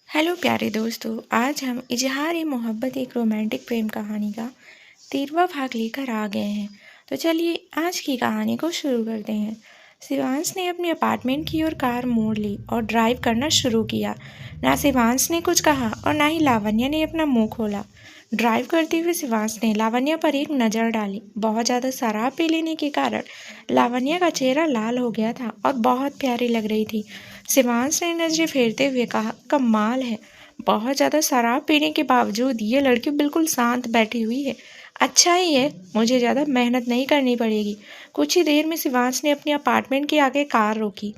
Hello प्यारे दोस्तों, आज हम इजहार-ए-मोहब्बत एक रोमांटिक प्रेम कहानी का 13वां भाग लेकर आ गए हैं। तो चलिए आज की कहानी को शुरू करते हैं। शिवांश ने अपने अपार्टमेंट की ओर कार मोड़ ली और ड्राइव करना शुरू किया। ना शिवांश ने कुछ कहा और ना ही लावण्या ने अपना मुंह खोला। ड्राइव करते हुए शिवांश ने लावण्या पर एक नज़र डाली। बहुत ज़्यादा शराब पी लेने के कारण लावण्या का चेहरा लाल हो गया था और बहुत प्यारी लग रही थी। शिवांश ने नजरें फेरते हुए कहा, कमाल है, बहुत ज़्यादा शराब पीने के बावजूद ये लड़की बिल्कुल शांत बैठी हुई है। अच्छा ही है, मुझे ज़्यादा मेहनत नहीं करनी पड़ेगी। कुछ ही देर में शिवांश ने अपने अपार्टमेंट के आगे कार रोकी।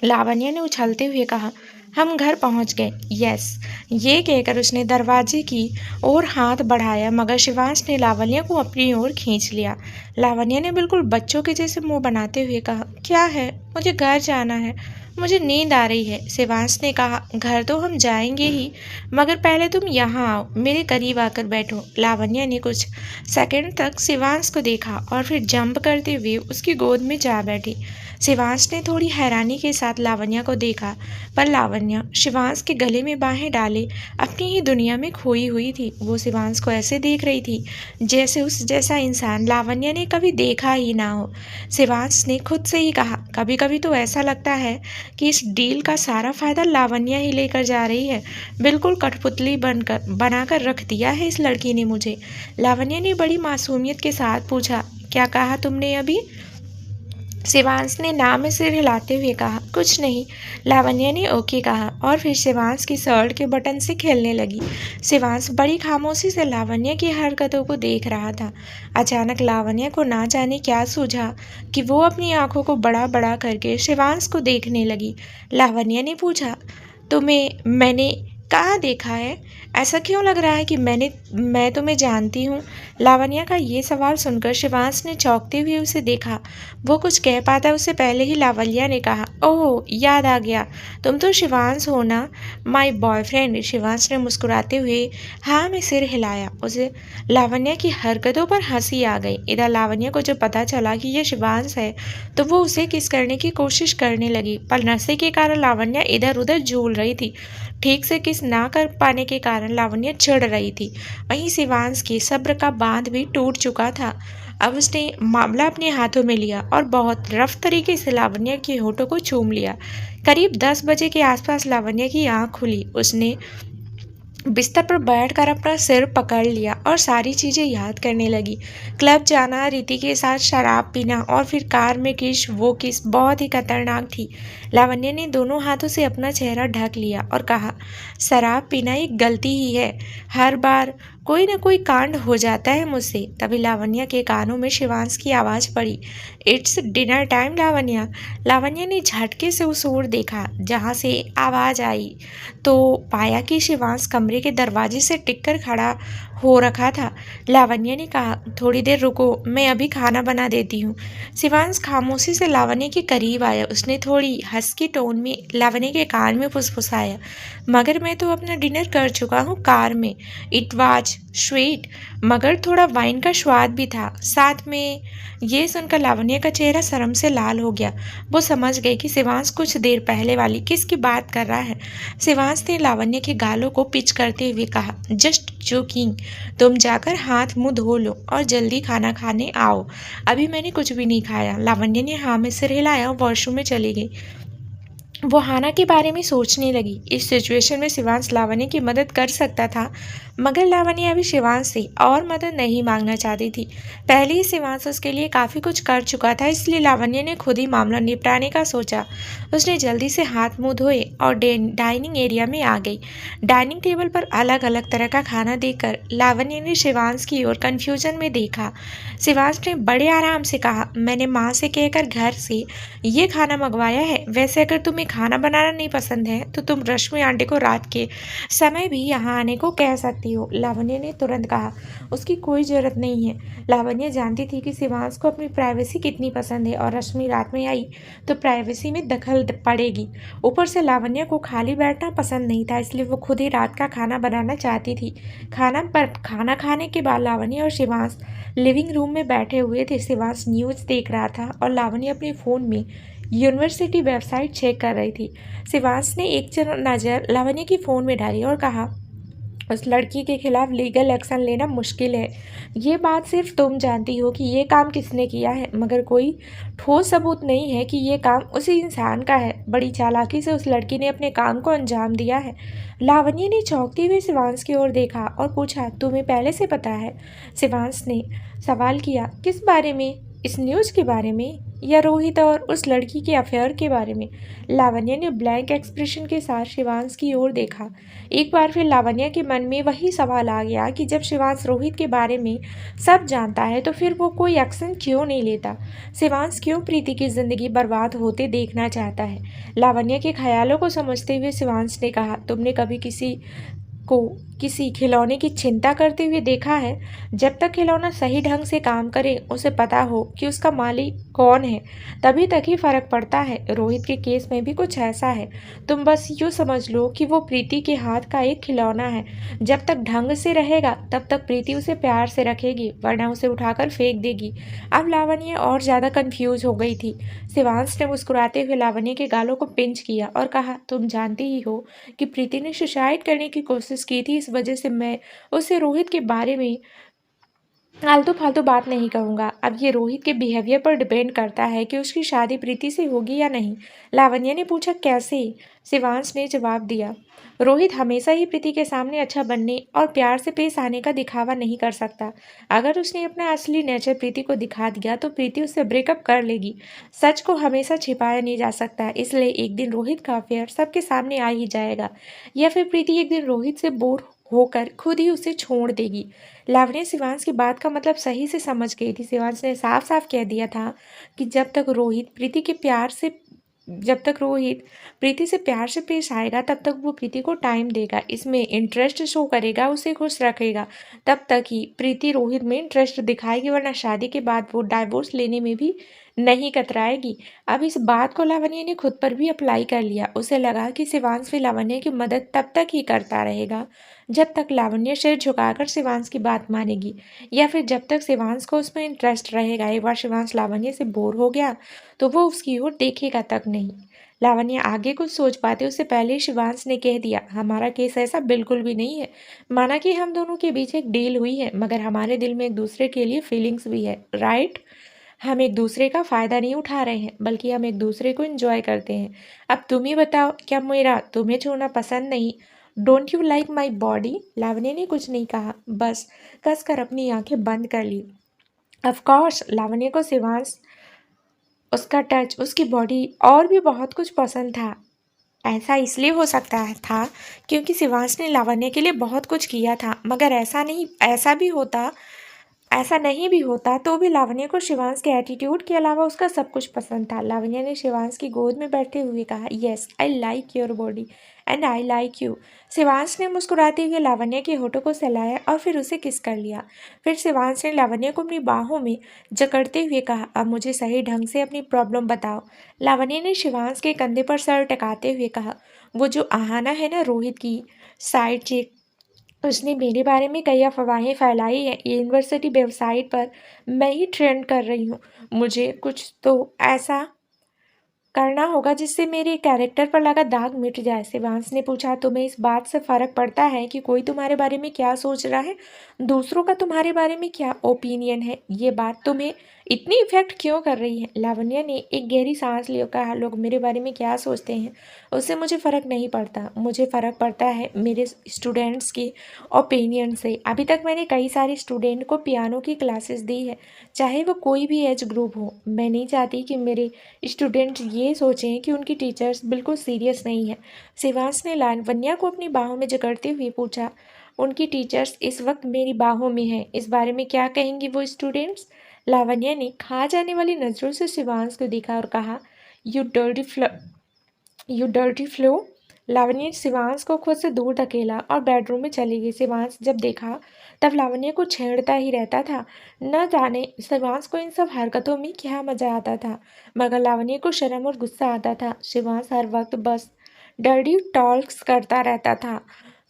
लावण्या ने उछलते हुए कहा, हम घर पहुंच गए। यस, ये कहकर उसने दरवाजे की ओर हाथ बढ़ाया, मगर शिवांश ने लावण्या को अपनी ओर खींच लिया। लावण्या ने बिल्कुल बच्चों के जैसे मुंह बनाते हुए कहा, क्या है, मुझे घर जाना है, मुझे नींद आ रही है। शिवांश ने कहा, घर तो हम जाएंगे ही, मगर पहले तुम यहाँ आओ, मेरे करीब आकर बैठो। लावण्या ने कुछ सेकंड तक शिवांश को देखा और फिर जंप करते हुए उसकी गोद में जा बैठी। शिवांश ने थोड़ी हैरानी के साथ लावण्या को देखा, पर लावण्या शिवांश के गले में बाहें डाले अपनी ही दुनिया में खोई हुई थी। वो शिवांश को ऐसे देख रही थी जैसे उस जैसा इंसान लावण्या ने कभी देखा ही ना हो। शिवांश ने खुद से ही कहा, कभी कभी तो ऐसा लगता है कि इस डील का सारा फायदा लावण्या ही लेकर जा रही है। बिल्कुल कठपुतली बनाकर रख दिया है इस लड़की ने मुझे। लावण्या ने बड़ी मासूमियत के साथ पूछा, क्या कहा तुमने अभी? शिवांश ने ना में सिर हिलाते हुए कहा, कुछ नहीं। लावण्या ने ओके कहा और फिर शिवांश की शर्ट के बटन से खेलने लगी। शिवांश बड़ी खामोशी से लावण्या की हरकतों को देख रहा था। अचानक लावण्या को ना जाने क्या सूझा कि वो अपनी आंखों को बड़ा बड़ा करके शिवांश को देखने लगी। लावण्या ने पूछा, मैंने कहाँ देखा है? ऐसा क्यों लग रहा है कि मैं तुम्हें जानती हूँ? लावण्या का ये सवाल सुनकर शिवांश ने चौंकते हुए उसे देखा। वो कुछ कह पाता उससे पहले ही लावण्या ने कहा, ओह याद आ गया, तुम तो शिवांश हो ना, माय बॉयफ्रेंड। शिवांश ने मुस्कुराते हुए हाँ में सिर हिलाया। उसे लावण्या की हरकतों पर हंसी आ गई। इधर लावण्या को जब पता चला कि ये शिवांश है तो वो उसे किस करने की कोशिश करने लगी, पर नशे के कारण लावण्या इधर उधर झूल रही थी। ठीक से किस ना कर पाने के कारण लावण्या चिढ़ रही थी। वहीं शिवांश की सब्र का बांध भी टूट चुका था। अब उसने मामला अपने हाथों में लिया और बहुत रफ तरीके से लावण्या के होठों को चूम लिया। करीब 10 बजे के आसपास लावण्या की आंख खुली। उसने बिस्तर पर बैठकर अपना सिर पकड़ लिया और सारी चीज़ें याद करने लगी। क्लब जाना, रीति के साथ शराब पीना और फिर कार में वो किस बहुत ही खतरनाक थी। लावण्या ने दोनों हाथों से अपना चेहरा ढक लिया और कहा, शराब पीना एक गलती ही है, हर बार कोई न कोई कांड हो जाता है मुझसे। तभी लावण्या के कानों में शिवांश की आवाज़ पड़ी, it's dinner time Lavanya. Lavanya ने झटके से उस ओर देखा जहाँ से आवाज़ आई तो पाया कि शिवांश कमरे के दरवाजे से टिककर खड़ा हो रखा था। लावण्या ने कहा, थोड़ी देर रुको, मैं अभी खाना बना देती हूँ। शिवांश खामोशी से लावण्या के करीब आया। उसने थोड़ी हंसकी टोन में लावण्या के कान में फुसफुसाया, मगर मैं तो अपना डिनर कर चुका हूँ कार में। इट वाज स्वीट, मगर थोड़ा वाइन का स्वाद भी था साथ में। ये सुनकर लावण्या का चेहरा शर्म से लाल हो गया। वो समझ गई कि शिवांश कुछ देर पहले वाली किसकी बात कर रहा है। शिवांश ने लावण्या के गालों को पिच करते हुए कहा, जस्ट जोकिंग, तुम जाकर हाथ मुंह धो लो और जल्दी खाना खाने आओ, अभी मैंने कुछ भी नहीं खाया। लावण्या ने हाँ में सिर हिलाया और वॉशरूम में चली गई। वो हाना के बारे में सोचने लगी। इस सिचुएशन में शिवांश लावण्य की मदद कर सकता था, मगर लावण्य अभी शिवांश से और मदद नहीं मांगना चाहती थी। पहले ही शिवांश उसके लिए काफ़ी कुछ कर चुका था, इसलिए लावण्य ने खुद ही मामला निपटाने का सोचा। उसने जल्दी से हाथ मुंह धोए और डाइनिंग एरिया में आ गई। डाइनिंग टेबल पर अलग अलग तरह का खाना देखकर लावण्य ने शिवांश की ओर कन्फ्यूजन में देखा। शिवांश ने बड़े आराम से कहा, मैंने माँ से कहकर घर से ये खाना मंगवाया है। वैसे अगर तुम्हें खाना बनाना नहीं पसंद है तो तुम रश्मि आंटी को रात के समय भी यहाँ आने को कह सकती हो। लावण्य ने तुरंत कहा, उसकी कोई ज़रूरत नहीं है। लावण्य जानती थी कि शिवांश को अपनी प्राइवेसी कितनी पसंद है और रश्मि रात में आई तो प्राइवेसी में दखल पड़ेगी। ऊपर से लावण्य को खाली बैठना पसंद नहीं था, इसलिए वो खुद ही रात का खाना बनाना चाहती थी। खाना खाने के बाद लावण्य और शिवांश लिविंग रूम में बैठे हुए थे। शिवांश न्यूज़ देख रहा था और लावण्य अपने फ़ोन में यूनिवर्सिटी वेबसाइट चेक कर रही थी। शिवांश ने एक नज़र लावण्य की फ़ोन में डाली और कहा, उस लड़की के खिलाफ लीगल एक्शन लेना मुश्किल है। ये बात सिर्फ तुम जानती हो कि ये काम किसने किया है, मगर कोई ठोस सबूत नहीं है कि ये काम उसी इंसान का है। बड़ी चालाकी से उस लड़की ने अपने काम को अंजाम दिया है। लावण्य ने चौंकते हुए शिवांश की ओर देखा और पूछा, तुम्हें पहले से पता है? शिवांश ने सवाल किया, किस बारे में? इस न्यूज़ के बारे में या रोहित और उस लड़की के अफेयर के बारे में? लावण्य ने ब्लैंक एक्सप्रेशन के साथ शिवांश की ओर देखा। एक बार फिर लावण्य के मन में वही सवाल आ गया कि जब शिवांश रोहित के बारे में सब जानता है तो फिर वो कोई एक्शन क्यों नहीं लेता? शिवांश क्यों प्रीति की जिंदगी बर्बाद होते देखना चाहता है? लावण्य के ख्यालों को समझते हुए शिवांश ने कहा, तुमने कभी को किसी खिलौने की चिंता करते हुए देखा है? जब तक खिलौना सही ढंग से काम करे, उसे पता हो कि उसका मालिक कौन है, तभी तक ही फर्क पड़ता है। रोहित के केस में भी कुछ ऐसा है। तुम बस यूँ समझ लो कि वो प्रीति के हाथ का एक खिलौना है। जब तक ढंग से रहेगा तब तक प्रीति उसे प्यार से रखेगी, वरना उसे उठाकर फेंक देगी। अब लावण्य और ज़्यादा कंफ्यूज हो गई थी। शिवांश ने मुस्कुराते हुए लावण्य के गालों को पिंच किया और कहा, तुम जानती ही हो कि प्रीति ने सुसाइड करने की कोशिश की थी। इस वजह से मैं उससे रोहित के बारे में आलतू फालतू बात नहीं कहूँगा। अब ये रोहित के बिहेवियर पर डिपेंड करता है कि उसकी शादी प्रीति से होगी या नहीं। लावण्य ने पूछा, कैसे? शिवांश ने जवाब दिया, रोहित हमेशा ही प्रीति के सामने अच्छा बनने और प्यार से पेश आने का दिखावा नहीं कर सकता। अगर उसने अपना असली नेचर प्रीति को दिखा दिया तो प्रीति उससे ब्रेकअप कर लेगी। सच को हमेशा छिपाया नहीं जा सकता, इसलिए एक दिन रोहित का अफेयर सबके सामने आ ही जाएगा, या फिर प्रीति एक दिन रोहित से बोर होकर खुद ही उसे छोड़ देगी। लावण्य शिवांश की बात का मतलब सही से समझ गई थी। शिवांश ने साफ साफ कह दिया था कि जब तक रोहित प्रीति से प्यार से पेश आएगा तब तक वो प्रीति को टाइम देगा, इसमें इंटरेस्ट शो करेगा, उसे खुश रखेगा। तब तक ही प्रीति रोहित में इंटरेस्ट दिखाएगी, वरना शादी के बाद वो डाइवोर्स लेने में भी नहीं कतराएगी। अब इस बात को लावण्य ने खुद पर भी अप्लाई कर लिया। उसे लगा कि शिवांश भी लावण्य की मदद तब तक ही करता रहेगा जब तक लावण्य सिर झुकाकर शिवांश की बात मानेगी, या फिर जब तक शिवांश को उसमें इंटरेस्ट रहेगा। एक बार शिवांश लावण्य से बोर हो गया तो वो उसकी ओर देखेगा तक नहीं। लावण्य आगे कुछ सोच पाते उससे पहले ही शिवांश ने कह दिया, हमारा केस ऐसा बिल्कुल भी नहीं है। माना कि हम दोनों के बीच एक डील हुई है, मगर हमारे दिल में एक दूसरे के लिए फीलिंग्स भी है, राइट? हम एक दूसरे का फ़ायदा नहीं उठा रहे हैं, बल्कि हम एक दूसरे को एंजॉय करते हैं। अब तुम ही बताओ, क्या मेरा तुम्हें छूना पसंद नहीं? Don't you like my body? Lavanya ने कुछ नहीं कहा, बस कसकर अपनी आंखें बंद कर ली। ऑफकोर्स लावण्य को शिवांश, उसका टच, उसकी बॉडी और भी बहुत कुछ पसंद था। ऐसा इसलिए हो सकता था क्योंकि शिवांश ने लावण्य के लिए बहुत कुछ किया था, मगर ऐसा नहीं भी होता तो भी लावण्य को शिवांश के एटीट्यूड के अलावा उसका सब कुछ पसंद था। लावण्य ने शिवांश की गोद में बैठते हुए कहा, yes I like your body and I like you. Shivansh ने मुस्कुराते हुए लावण्य के होठों को सहलाया और फिर उसे किस कर लिया। फिर शिवांश ने लावण्य को अपनी बाहों में जकड़ते हुए कहा, अब मुझे सही ढंग से अपनी प्रॉब्लम बताओ। लावण्य ने शिवांश के कंधे पर सर टकाते हुए कहा, वो जो आहाना है ना, रोहित की साइड चिक, उसने मेरे बारे में कई अफवाहें फैलाई हैं। यूनिवर्सिटी वेबसाइट पर मैं ही ट्रेंड कर रही हूँ। मुझे कुछ तो ऐसा करना होगा जिससे मेरे कैरेक्टर पर लगा दाग मिट जाए। शिवांश ने पूछा, तुम्हें इस बात से फर्क पड़ता है कि कोई तुम्हारे बारे में क्या सोच रहा है? दूसरों का तुम्हारे बारे में क्या ओपिनियन है? ये बात तुम्हें इतनी इफेक्ट क्यों कर रही है? लावण्य ने एक गहरी सांस लिए कहा, लोग मेरे बारे में क्या सोचते हैं उससे मुझे फ़र्क नहीं पड़ता। मुझे फ़र्क पड़ता है मेरे स्टूडेंट्स के ओपिनियन से। अभी तक मैंने कई सारे स्टूडेंट को पियानो की क्लासेस दी है, चाहे वो कोई भी एज ग्रुप हो। मैं नहीं चाहती कि मेरे स्टूडेंट्स ये सोचें कि उनकी टीचर्स बिल्कुल सीरियस नहीं है। शिवांश ने लावण्या को अपनी बाहों में जकड़ते हुए पूछा, उनकी टीचर्स इस वक्त मेरी बाहों में हैं, इस बारे में क्या कहेंगी वो स्टूडेंट्स? लावण्या ने खा जाने वाली नज़रों से शिवांश को देखा और कहा, you dirty flow you dirty flow. Lavanya ने शिवांश को खुद से दूर धकेला और बेडरूम में चली गई। शिवांश जब देखा तब लावण्य को छेड़ता ही रहता था। न जाने शिवांश को इन सब हरकतों में क्या मजा आता था, मगर लावण्य को शर्म और गुस्सा आता था। शिवांश हर वक्त बस डर्टी टॉक्स करता रहता था।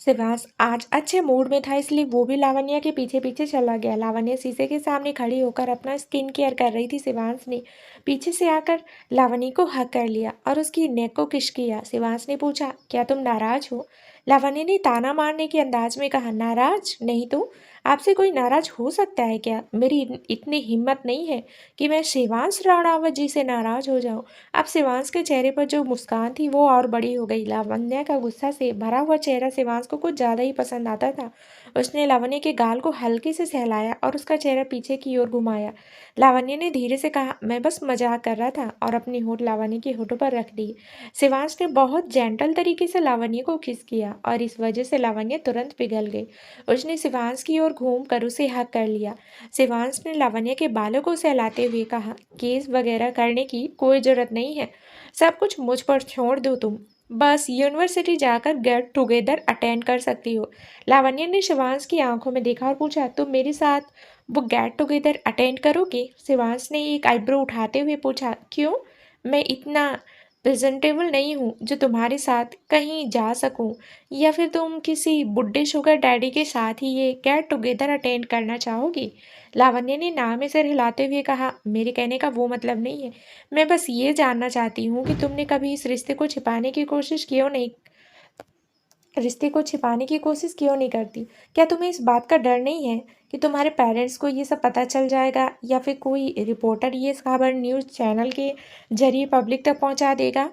शिवांश आज अच्छे मूड में था, इसलिए वो भी लावण्या के पीछे पीछे चला गया। लावण्या शीशे के सामने खड़ी होकर अपना स्किन केयर कर रही थी। शिवांश ने पीछे से आकर लावण्या को हक कर लिया और उसकी नेक को किस किया। शिवांश ने पूछा, क्या तुम नाराज हो? लावण्या ने ताना मारने के अंदाज में कहा, नाराज नहीं तो? आपसे कोई नाराज हो सकता है क्या? मेरी इतनी हिम्मत नहीं है कि मैं शिवांश राणावत जी से नाराज हो जाऊं। अब शिवांश के चेहरे पर जो मुस्कान थी वो और बड़ी हो गई। लावण्या का गुस्सा से भरा हुआ चेहरा शिवांश को कुछ ज़्यादा ही पसंद आता था। उसने लावण्य के गाल को हल्के से सहलाया और उसका चेहरा पीछे की ओर घुमाया। लावण्य ने धीरे से कहा, मैं बस मजाक कर रहा था, और अपनी होठ लावण्य की होठों पर रख दी। शिवांश ने बहुत जेंटल तरीके से लावण्य को किस किया और इस वजह से लावण्य तुरंत पिघल गई। उसने शिवांश की ओर घूम कर उसे हक कर लिया। शिवांश ने लावण्य के बालों को सहलाते हुए कहा, केस वगैरह करने की कोई जरूरत नहीं है, सब कुछ मुझ पर छोड़ दो। तुम बस यूनिवर्सिटी जाकर गेट टुगेदर अटेंड कर सकती हो। लावण्य ने शिवांश की आंखों में देखा और पूछा, तुम मेरे साथ वो गेट टुगेदर अटेंड करोगे? शिवांश ने एक आईब्रो उठाते हुए पूछा, क्यों? मैं इतना प्रेजेंटेबल नहीं हूँ जो तुम्हारे साथ कहीं जा सकूँ, या फिर तुम किसी बुड्ढे शुगर डैडी के साथ ही ये गेट टुगेदर अटेंड करना चाहोगी? लावण्य ने ना में सिर हिलाते हुए कहा, मेरे कहने का वो मतलब नहीं है। मैं बस ये जानना चाहती हूँ कि तुमने कभी इस रिश्ते को छिपाने की कोशिश क्यों नहीं करती? क्या तुम्हें इस बात का डर नहीं है कि तुम्हारे पेरेंट्स को ये सब पता चल जाएगा, या फिर कोई रिपोर्टर ये खबर न्यूज़ चैनल के जरिए पब्लिक तक पहुंचा देगा?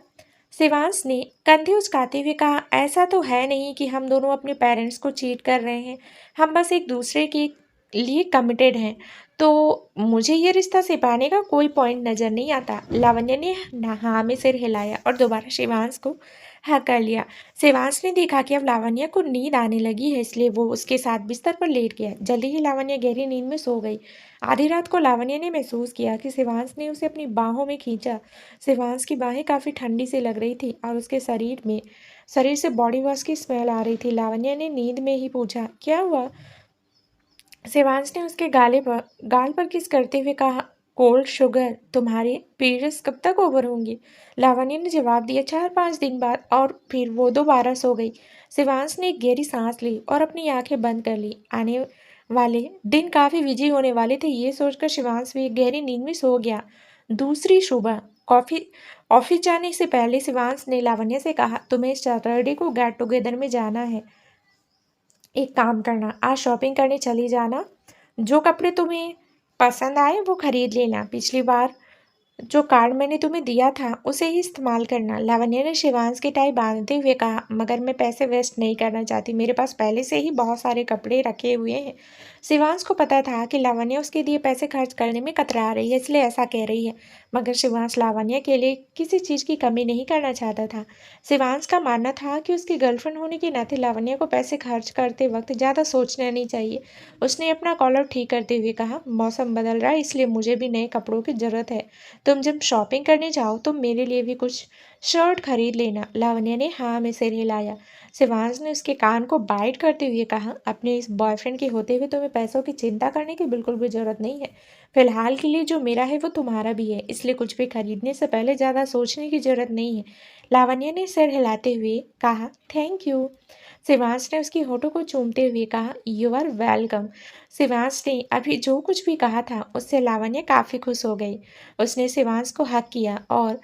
शिवांश ने कंधे उचकाते हुए कहा, ऐसा तो है नहीं कि हम दोनों अपने पेरेंट्स को चीट कर रहे हैं। हम बस एक दूसरे के लिए कमिटेड हैं। तो मुझे ये रिश्ता छिपाने का कोई पॉइंट नज़र नहीं आता। लावण्य ने हाँ में सिर हिलाया और दोबारा शिवांश को हाँ कर लिया। शिवांश ने देखा कि अब लावण्य को नींद आने लगी है, इसलिए वो उसके साथ बिस्तर पर लेट गया। जल्दी ही लावण्य गहरी नींद में सो गई। आधी रात को लावण्य ने महसूस किया कि शिवांश ने उसे अपनी बाहों में खींचा। शिवांश की बाहें काफ़ी ठंडी सी लग रही थी और उसके शरीर से बॉडी वॉश की स्मेल आ रही थी। लावण्य ने नींद में ही पूछा, क्या हुआ? शिवांश ने उसके गाल पर किस करते हुए कहा, कोल्ड शुगर, तुम्हारे पीरियड्स कब तक ओवर होंगी? लावण्य ने जवाब दिया, 4-5 दिन बाद। और फिर वो दोबारा सो गई। शिवांश ने एक गहरी सांस ली और अपनी आंखें बंद कर ली। आने वाले दिन काफ़ी बिजी होने वाले थे, ये सोचकर शिवांश भी एक गहरी नींद में सो गया। दूसरी सुबह ऑफिस जाने से पहले शिवांश ने लावण्य से कहा, तुम्हें सैटरडे को गेट टुगेदर में जाना है। एक काम करना, आज शॉपिंग करने चली जाना। जो कपड़े तुम्हें पसंद आए वो खरीद लेना। पिछली बार जो कार्ड मैंने तुम्हें दिया था उसे ही इस्तेमाल करना। लावण्य ने शिवांश की टाई बांधते हुए कहा, मगर मैं पैसे वेस्ट नहीं करना चाहती, मेरे पास पहले से ही बहुत सारे कपड़े रखे हुए हैं। शिवांश को पता था कि लावण्य उसके लिए पैसे खर्च करने में कतरा रही है, इसलिए ऐसा कह रही है, मगर शिवांश लावण्य के लिए किसी चीज़ की कमी नहीं करना चाहता था। शिवांश का मानना था कि उसकी गर्लफ्रेंड होने के नाते लावण्य को पैसे खर्च करते वक्त ज़्यादा सोचना नहीं चाहिए। उसने अपना कॉलर ठीक करते हुए कहा, मौसम बदल रहा है, इसलिए मुझे भी नए कपड़ों की ज़रूरत है। तुम जब शॉपिंग करने जाओ तो मेरे लिए भी कुछ शर्ट खरीद लेना। लावण्य ने हाँ में सिर हिलाया। शिवांश ने उसके कान को बाइट करते हुए कहा, अपने इस बॉयफ्रेंड के होते हुए तुम्हें पैसों की चिंता करने की बिल्कुल भी ज़रूरत नहीं है। फिलहाल के लिए जो मेरा है वो तुम्हारा भी है, इसलिए कुछ भी खरीदने से पहले ज़्यादा सोचने की ज़रूरत नहीं है। लावण्य ने सिर हिलाते हुए कहा, थैंक यू। शिवांश ने उसकी होठों को चूमते हुए कहा, यू आर वेलकम। शिवांश ने अभी जो कुछ भी कहा था उससे लावण्य काफ़ी खुश हो गई। उसने शिवांश को हक किया और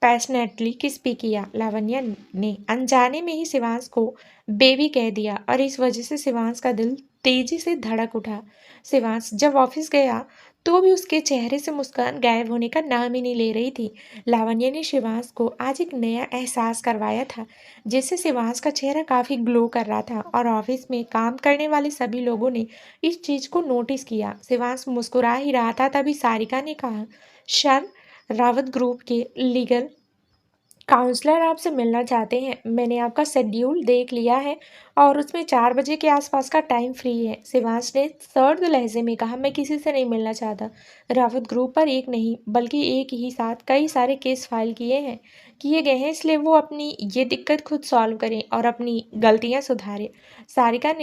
पैशनेटली किस भी किया। लावण्य ने अनजाने में ही शिवांश को बेबी कह दिया और इस वजह से शिवांश का दिल तेजी से धड़क उठा। शिवांश जब ऑफिस गया तो भी उसके चेहरे से मुस्कान गायब होने का नाम ही नहीं ले रही थी। लावण्य ने शिवांश को आज एक नया एहसास करवाया था, जिससे शिवांश का चेहरा काफ़ी ग्लो कर रहा था और ऑफिस में काम करने वाले सभी लोगों ने इस चीज़ को नोटिस किया। शिवांश मुस्कुरा ही रहा था तभी सारिका ने कहा, सर, रावत ग्रुप के लीगल काउंसलर आपसे मिलना चाहते हैं। मैंने आपका शेड्यूल देख लिया है और उसमें 4 बजे के आसपास का टाइम फ्री है। शिवांश ने सर्द लहजे में कहा, मैं किसी से नहीं मिलना चाहता। रावत ग्रुप पर एक नहीं बल्कि एक ही साथ कई सारे केस फाइल किए गए हैं, इसलिए वो अपनी ये दिक्कत खुद सॉल्व करें और अपनी गलतियां सुधारें। सारिका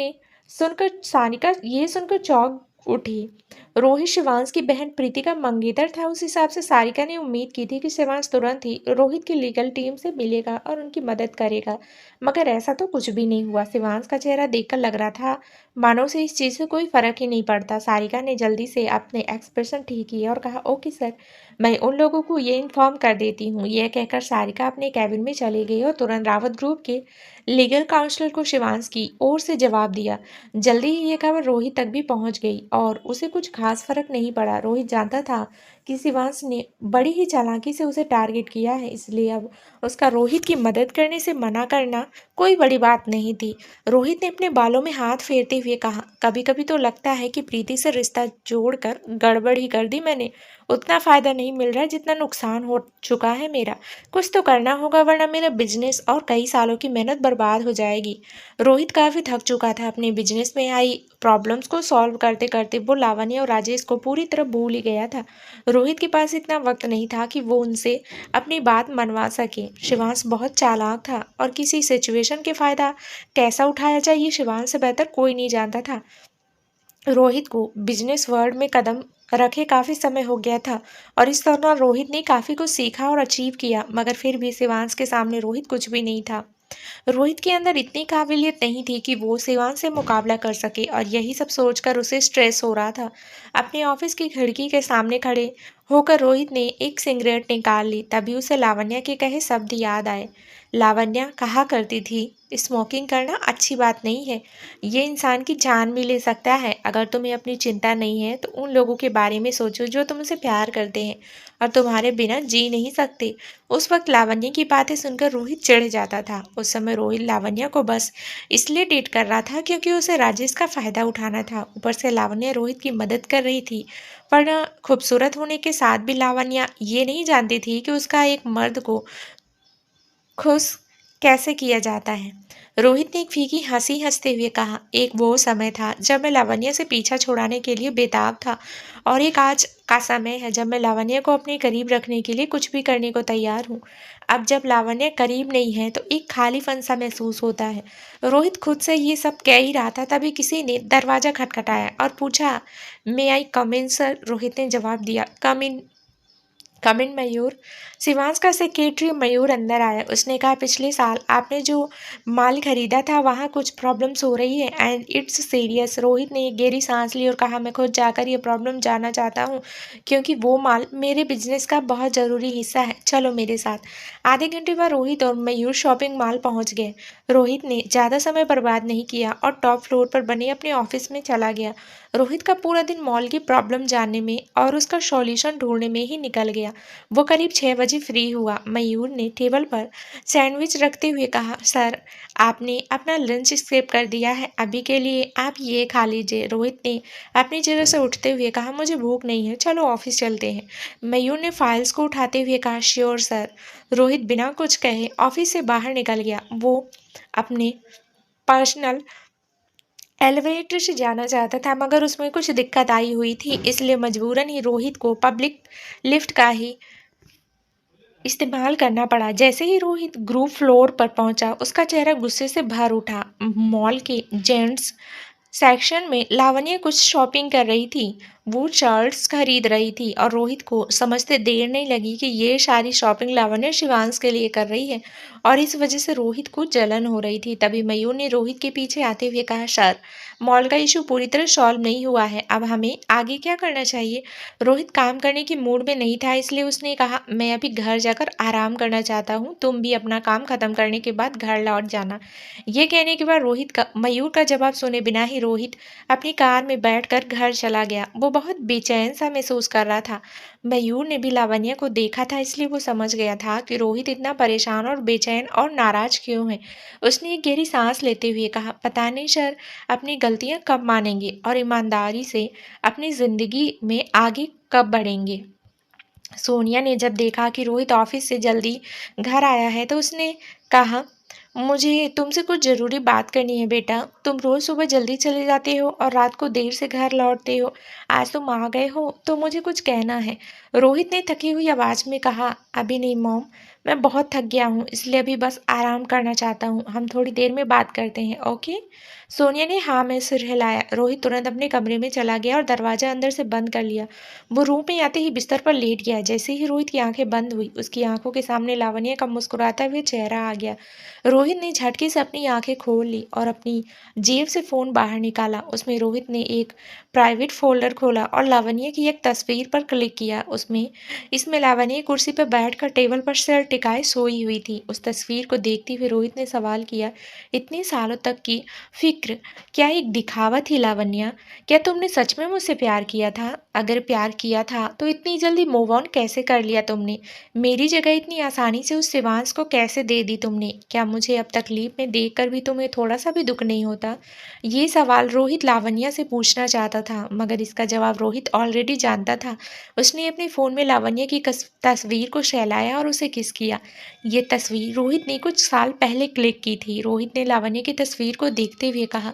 ये सुनकर चौंक उठी। रोहित शिवांश की बहन प्रीति का मंगेतर था। उस हिसाब से सारिका ने उम्मीद की थी कि शिवांश तुरंत ही रोहित की लीगल टीम से मिलेगा और उनकी मदद करेगा, मगर ऐसा तो कुछ भी नहीं हुआ। शिवांश का चेहरा देखकर लग रहा था मानो उसे इस चीज़ से कोई फर्क ही नहीं पड़ता। सारिका ने जल्दी से अपने एक्सप्रेशन ठीक किए और कहा, ओके सर, मैं उन लोगों को ये इन्फॉर्म कर देती हूँ। यह कहकर सारिका अपने कैबिन में चली गई और तुरंत रावत ग्रुप के लीगल काउंसलर को शिवांश की ओर से जवाब दिया। जल्दी ही ये खबर रोहित तक भी पहुंच गई और उसे कुछ खास फर्क नहीं पड़ा। रोहित जानता था कि शिवांश ने बड़ी ही चालाकी से उसे टारगेट किया है, इसलिए अब उसका रोहित की मदद करने से मना करना कोई बड़ी बात नहीं थी। रोहित ने अपने बालों में हाथ फेरते हुए कहा, कभी कभी तो लगता है कि प्रीति से रिश्ता जोड़कर गड़बड़ ही कर दी मैंने। उतना फायदा नहीं मिल रहा जितना नुकसान हो चुका है मेरा। कुछ तो करना होगा वरना मेरा बिजनेस और कई सालों की मेहनत बर्बाद हो जाएगी। रोहित काफी थक चुका था अपने बिजनेस में आई प्रॉब्लम्स को सॉल्व करते करते। वो लावण्य और राजेश को पूरी तरह भूल ही गया था। रोहित के पास इतना वक्त नहीं था कि वो उनसे अपनी बात मनवा सके। शिवांश बहुत चालाक था और किसी सिचुएशन के फायदा कैसा उठाया जाए ये शिवांश से बेहतर कोई नहीं जानता था। रोहित को बिजनेस वर्ल्ड में कदम रखे काफ़ी समय हो गया था और इस दौरान रोहित ने काफ़ी कुछ सीखा और अचीव किया, मगर फिर भी शिवांश के सामने रोहित कुछ भी नहीं था। रोहित के अंदर इतनी काबिलियत नहीं थी कि वो शिवांश से मुकाबला कर सके और यही सब सोचकर उसे स्ट्रेस हो रहा था। अपने ऑफिस की खिड़की के सामने खड़े होकर रोहित ने एक सिगरेट निकाल ली। तभी उसे लावण्या के कहे शब्द याद आए। लावण्या कहा करती थी, स्मोकिंग करना अच्छी बात नहीं है, ये इंसान की जान भी ले सकता है। अगर तुम्हें अपनी चिंता नहीं है तो उन लोगों के बारे में सोचो जो तुमसे प्यार करते हैं और तुम्हारे बिना जी नहीं सकते। उस वक्त लावण्य की बातें सुनकर रोहित चिढ़ जाता था। उस समय रोहित लावण्य को बस इसलिए डेट कर रहा था क्योंकि उसे राजेश का फायदा उठाना था। ऊपर से लावण्य रोहित की मदद कर रही थी, पर खूबसूरत होने के साथ भी लावण्य ये नहीं जानती थी कि उसका एक मर्द को खुश कैसे किया जाता है। रोहित ने एक फीकी हंसी हंसते हुए कहा, एक वो समय था जब मैं लावण्य से पीछा छुड़ाने के लिए बेताब था और एक आज का समय है जब मैं लावण्य को अपने करीब रखने के लिए कुछ भी करने को तैयार हूँ। अब जब लावण्य करीब नहीं है तो एक खालीपन सा महसूस होता है। रोहित खुद से ये सब कह ही रहा था, तभी किसी ने दरवाजा खटखटाया और पूछा, मे आई कम इन सर। रोहित ने जवाब दिया, कम इन मयूर। शिवांश का सेक्रेटरी मयूर अंदर आया। उसने कहा, पिछले साल आपने जो माल खरीदा था वहाँ कुछ प्रॉब्लम्स हो रही है एंड इट्स सीरियस। रोहित ने एक गहरी सांस ली और कहा, मैं खुद जाकर ये प्रॉब्लम जानना चाहता हूँ क्योंकि वो माल मेरे बिजनेस का बहुत ज़रूरी हिस्सा है। चलो मेरे साथ। आधे घंटे बाद रोहित और मयूर शॉपिंग मॉल पहुँच गए। रोहित ने ज़्यादा समय बर्बाद नहीं किया और टॉप फ्लोर पर बने अपने ऑफिस में चला गया। रोहित का पूरा दिन मॉल की प्रॉब्लम जानने में और उसका सॉल्यूशन ढूंढने में ही निकल गया। वो करीब 6 बजे फ्री हुआ। मयूर ने टेबल पर सैंडविच रखते हुए कहा, सर आपने अपना लंच स्किप कर दिया है, अभी के लिए आप ये खा लीजिए। रोहित ने अपनी जगह से उठते हुए कहा, मुझे भूख नहीं है, चलो ऑफिस चलते हैं। मयूर ने फाइल्स को उठाते हुए कहा, श्योर सर। रोहित बिना कुछ कहे ऑफिस से बाहर निकल गया। वो अपने पर्सनल एलिवेटर से जाना चाहता था, मगर उसमें कुछ दिक्कत आई हुई थी, इसलिए मजबूरन ही रोहित को पब्लिक लिफ्ट का ही इस्तेमाल करना पड़ा। जैसे ही रोहित ग्रुप फ्लोर पर पहुंचा, उसका चेहरा गुस्से से भर उठा। मॉल के जेंट्स सेक्शन में लावण्य कुछ शॉपिंग कर रही थी। वो शर्ट्स खरीद रही थी और रोहित को समझते देर नहीं लगी कि ये सारी शॉपिंग लावण्य शिवांश के लिए कर रही है और इस वजह से रोहित को जलन हो रही थी। तभी मयूर ने रोहित के पीछे आते हुए कहा, सर मॉल का इशू पूरी तरह सॉल्व नहीं हुआ है, अब हमें आगे क्या करना चाहिए। रोहित काम करने की मूड में नहीं था, इसलिए उसने कहा, मैं अभी घर जाकर आराम करना चाहता हूँ, तुम भी अपना काम खत्म करने के बाद घर लौट जाना। ये कहने के बाद मयूर का जवाब सुने बिना ही रोहित अपनी कार में बैठकर घर चला गया। वो बहुत बेचैन सा महसूस कर रहा था। मयूर ने भी लावण्य को देखा था, इसलिए वो समझ गया था कि रोहित इतना परेशान और बेचैन और नाराज क्यों है। उसने एक गहरी सांस लेते हुए कहा, पता नहीं सर, अपनी गलतियां कब मानेंगे और ईमानदारी से अपनी जिंदगी में आगे कब बढ़ेंगे। सोनिया ने जब देखा कि रोहित ऑफिस से जल्दी घर आया है तो उसने कहा, मुझे तुमसे कुछ ज़रूरी बात करनी है बेटा। तुम रोज़ सुबह जल्दी चले जाते हो और रात को देर से घर लौटते हो। आज तुम आ गए हो तो मुझे कुछ कहना है। रोहित ने थकी हुई आवाज़ में कहा, अभी नहीं मॉम, मैं बहुत थक गया हूँ, इसलिए अभी बस आराम करना चाहता हूँ। हम थोड़ी देर में बात करते हैं, ओके? सोनिया ने हाँ में सिर हिलाया। रोहित तुरंत अपने कमरे में चला गया और दरवाजा अंदर से बंद कर लिया। वो रूम में आते ही बिस्तर पर लेट गया। जैसे ही रोहित की आंखें बंद हुई, उसकी आंखों के सामने लावण्य का मुस्कुराता हुआ चेहरा आ गया। रोहित ने झटके से अपनी आंखें खोल ली और अपनी जेब से फ़ोन बाहर निकाला। उसमें रोहित ने एक प्राइवेट फ़ोल्डर खोला और लावण्य की एक तस्वीर पर क्लिक किया। इसमें लावण्य कुर्सी पर बैठकर टेबल पर सिर टिकाए सोई हुई थी। उस तस्वीर को देखते हुए रोहित ने सवाल किया, इतने सालों तक की फ़िक्र क्या एक दिखावा थी लावण्य? क्या तुमने सच में मुझसे प्यार किया था? अगर प्यार किया था तो इतनी जल्दी मूव ऑन कैसे कर लिया तुमने? मेरी जगह इतनी आसानी से उस शिवांश को कैसे दे दी तुमने? क्या मुझे अब तकलीफ में देखकर भी तुम्हें थोड़ा सा भी दुख नहीं होता? ये सवाल रोहित लावण्य से पूछना चाहता था, मगर इसका जवाब रोहित ऑलरेडी जानता था। उसने अपने फ़ोन में लावण्य की तस्वीर को सहलाया और उसे किस किया। ये तस्वीर रोहित ने कुछ साल पहले क्लिक की थी। रोहित ने लावण्य की तस्वीर को देखते हुए कहा,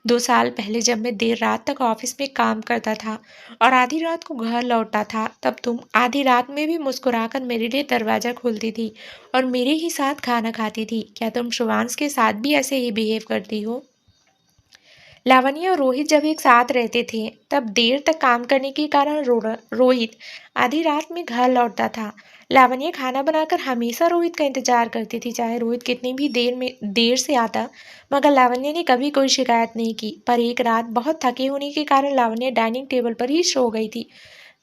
2 साल पहले जब मैं देर रात तक ऑफिस में काम करता था और आधी रात को घर लौटता था, तब तुम आधी रात में भी मुस्कुराकर मेरे लिए दरवाज़ा खोलती थी और मेरे ही साथ खाना खाती थी। क्या तुम शिवांश के साथ भी ऐसे ही बिहेव करती हो? लावण्य और रोहित जब एक साथ रहते थे, तब देर तक काम करने के कारण रोहित आधी रात में घर लौटता था। लावण्य खाना बनाकर हमेशा रोहित का इंतजार करती थी, चाहे रोहित कितनी भी देर से आता। मगर लावण्य ने कभी कोई शिकायत नहीं की। पर एक रात बहुत थके होने के कारण लावण्य डाइनिंग टेबल पर ही सो गई थी।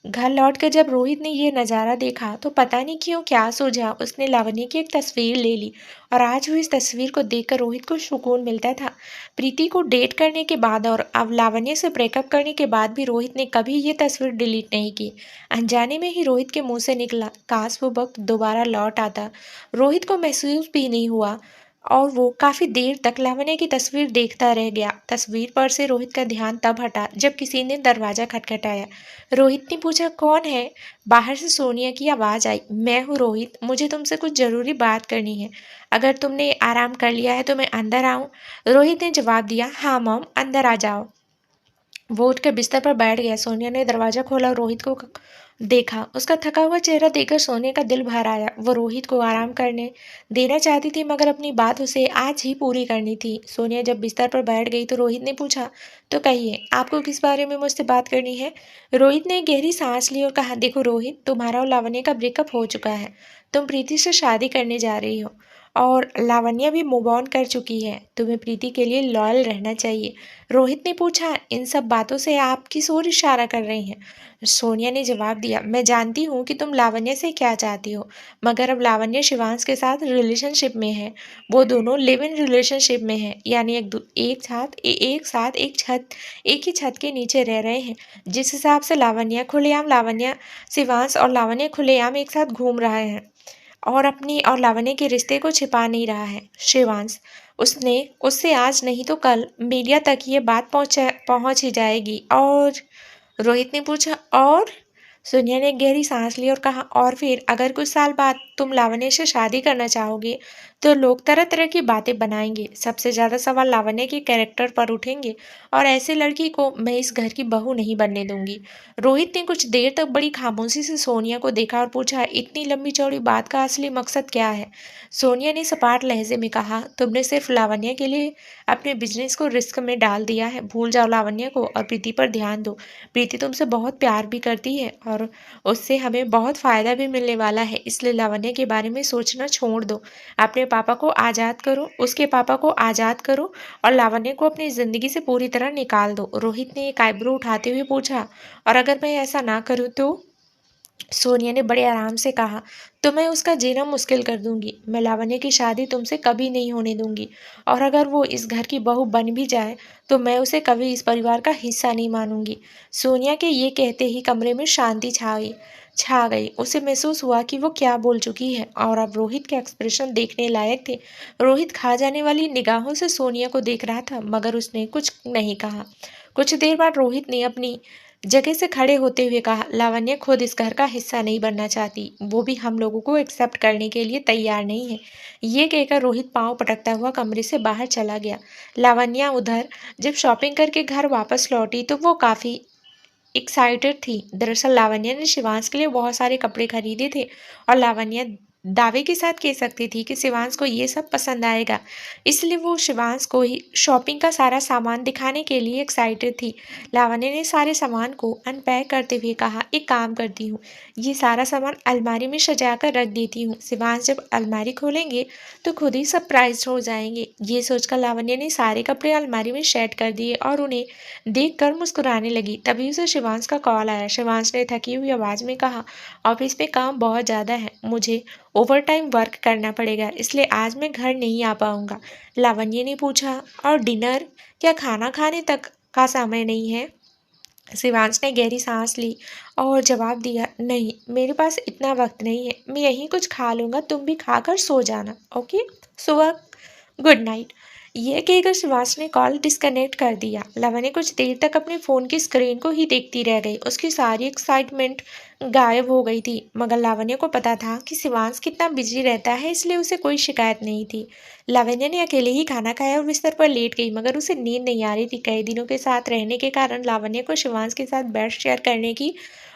घर लौटकर जब रोहित ने ये नज़ारा देखा तो पता नहीं क्यों क्या सूझा, उसने लावण्य की एक तस्वीर ले ली और आज वो इस तस्वीर को देखकर रोहित को सुकून मिलता था। प्रीति को डेट करने के बाद और अब लावण्य से ब्रेकअप करने के बाद भी रोहित ने कभी ये तस्वीर डिलीट नहीं की। अनजाने में ही रोहित के मुंह से निकला, काश वो वक्त दोबारा लौट आता। रोहित को महसूस भी नहीं हुआ और वो काफ़ी देर तक लावण्य की तस्वीर देखता रह गया। तस्वीर पर से रोहित का ध्यान तब हटा जब किसी ने दरवाज़ा खटखटाया। रोहित ने पूछा, कौन है? बाहर से सोनिया की आवाज़ आई। मैं हूँ रोहित, मुझे तुमसे कुछ ज़रूरी बात करनी है। अगर तुमने आराम कर लिया है तो मैं अंदर आऊँ? रोहित ने जवाब दिया, हाँ मॉम, अंदर आ जाओ। वो उठकर बिस्तर पर बैठ गया। सोनिया ने दरवाज़ा खोला और रोहित को देखा। उसका थका हुआ चेहरा देखकर सोनिया का दिल भर आया। वो रोहित को आराम करने देना चाहती थी, मगर अपनी बात उसे आज ही पूरी करनी थी। सोनिया जब बिस्तर पर बैठ गई तो रोहित ने पूछा, तो कहिए, आपको किस बारे में मुझसे बात करनी है? रोहित ने गहरी सांस ली और कहा, देखो रोहित, तुम्हारा और लावण्य का ब्रेकअप हो चुका है। तुम प्रीति से शादी करने जा रही हो और लावण्य भी मूव ऑन कर चुकी है। तुम्हें प्रीति के लिए लॉयल रहना चाहिए। रोहित ने पूछा, इन सब बातों से आप किस ओर इशारा कर रही हैं? सोनिया ने जवाब दिया, मैं जानती हूँ कि तुम लावण्य से क्या चाहती हो, मगर अब लावण्य शिवांश के साथ रिलेशनशिप में है। वो दोनों लिव इन रिलेशनशिप में है, यानी एक ही छत के नीचे रह रहे हैं। जिस हिसाब से लावण्य शिवांश और लावण्य खुलेआम एक साथ घूम रहे हैं और अपनी और लावण्य के रिश्ते को छिपा नहीं रहा है शिवांश। उसने उससे आज नहीं तो कल मीडिया तक ये बात पहुंच ही जाएगी। और रोहित ने पूछा, और? सोनिया ने गहरी सांस ली और कहा, और फिर अगर कुछ साल बाद तुम लावण्य से शादी करना चाहोगे तो लोग तरह तरह की बातें बनाएंगे। सबसे ज़्यादा सवाल लावण्य के कैरेक्टर पर उठेंगे और ऐसे लड़की को मैं इस घर की बहू नहीं बनने दूंगी। रोहित ने कुछ देर तक बड़ी खामोशी से सोनिया को देखा और पूछा, इतनी लंबी चौड़ी बात का असली मकसद क्या है? सोनिया ने सपाट लहजे में कहा, तुमने सिर्फ लावण्य के लिए अपने बिजनेस को रिस्क में डाल दिया है। भूल जाओ लावण्य को और प्रीति पर ध्यान दो। प्रीति तुमसे बहुत प्यार भी करती है और उससे हमें बहुत फ़ायदा भी मिलने वाला है, इसलिए लावण्य के बारे में सोचना छोड़ दो। अपने पापा को आज़ाद करो, उसके पापा को आज़ाद करो और लावण्य को अपनी ज़िंदगी से पूरी तरह निकाल दो। रोहित ने एक आईब्रो उठाते हुए पूछा, और अगर मैं ऐसा ना करूँ तो? सोनिया ने बड़े आराम से कहा, तो मैं उसका जीना मुश्किल कर दूंगी। मैं लावण्य की शादी तुमसे कभी नहीं होने दूंगी और अगर वो इस घर की बहू बन भी जाए तो मैं उसे कभी इस परिवार का हिस्सा नहीं मानूंगी। सोनिया के ये कहते ही कमरे में शांति छा गई। उसे महसूस हुआ कि वो क्या बोल चुकी है और अब रोहित के एक्सप्रेशन देखने लायक थे। रोहित खा जाने वाली निगाहों से सोनिया को देख रहा था, मगर उसने कुछ नहीं कहा। कुछ देर बाद रोहित ने अपनी जगह से खड़े होते हुए कहा, लावण्य खुद इस घर का हिस्सा नहीं बनना चाहती, वो भी हम लोगों को एक्सेप्ट करने के लिए तैयार नहीं है। ये कहकर रोहित पांव पटकता हुआ कमरे से बाहर चला गया। लावण्य उधर जब शॉपिंग करके घर वापस लौटी तो वो काफ़ी एक्साइटेड थी। दरअसल लावण्य ने शिवांश के लिए बहुत सारे कपड़े खरीदे थे और लावण्य दावे के साथ कह सकती थी कि शिवांश को ये सब पसंद आएगा, इसलिए वो शिवांश को ही शॉपिंग का सारा सामान दिखाने के लिए एक्साइटेड थी। लावण्य ने सारे सामान को अनपैक करते हुए कहा, एक काम करती हूँ, ये सारा सामान अलमारी में सजा कर रख देती हूँ। शिवांश जब अलमारी खोलेंगे तो खुद ही सरप्राइज हो जाएंगे। ये सोचकर लावण्य ने सारे कपड़े अलमारी में सेट कर दिए और उन्हें देखकर मुस्कुराने लगी। तभी उसे शिवांश का कॉल आया। शिवांश ने थकी हुई आवाज़ में कहा, ऑफिस में काम बहुत ज़्यादा है, मुझे ओवर टाइम वर्क करना पड़ेगा, इसलिए आज मैं घर नहीं आ पाऊंगा। लावण्य ने पूछा, और डिनर? क्या खाना खाने तक का समय नहीं है? शिवांश ने गहरी सांस ली और जवाब दिया, नहीं, मेरे पास इतना वक्त नहीं है, मैं यहीं कुछ खा लूँगा, तुम भी खाकर सो जाना। ओके, सुबह, गुड नाइट। यह कहकर शिवांश ने कॉल डिस्कनेक्ट कर दिया। लावण्य कुछ देर तक अपने फ़ोन की स्क्रीन को ही देखती रह गई। उसकी सारी एक्साइटमेंट गायब हो गई थी, मगर लावण्य को पता था कि शिवांश कितना बिजी रहता है, इसलिए उसे कोई शिकायत नहीं थी। लावण्य ने अकेले ही खाना खाया और बिस्तर पर लेट गई, मगर उसे नींद नहीं आ रही थी। कई दिनों के साथ रहने के कारण लावण्य को शिवांश के साथ बेड शेयर करने की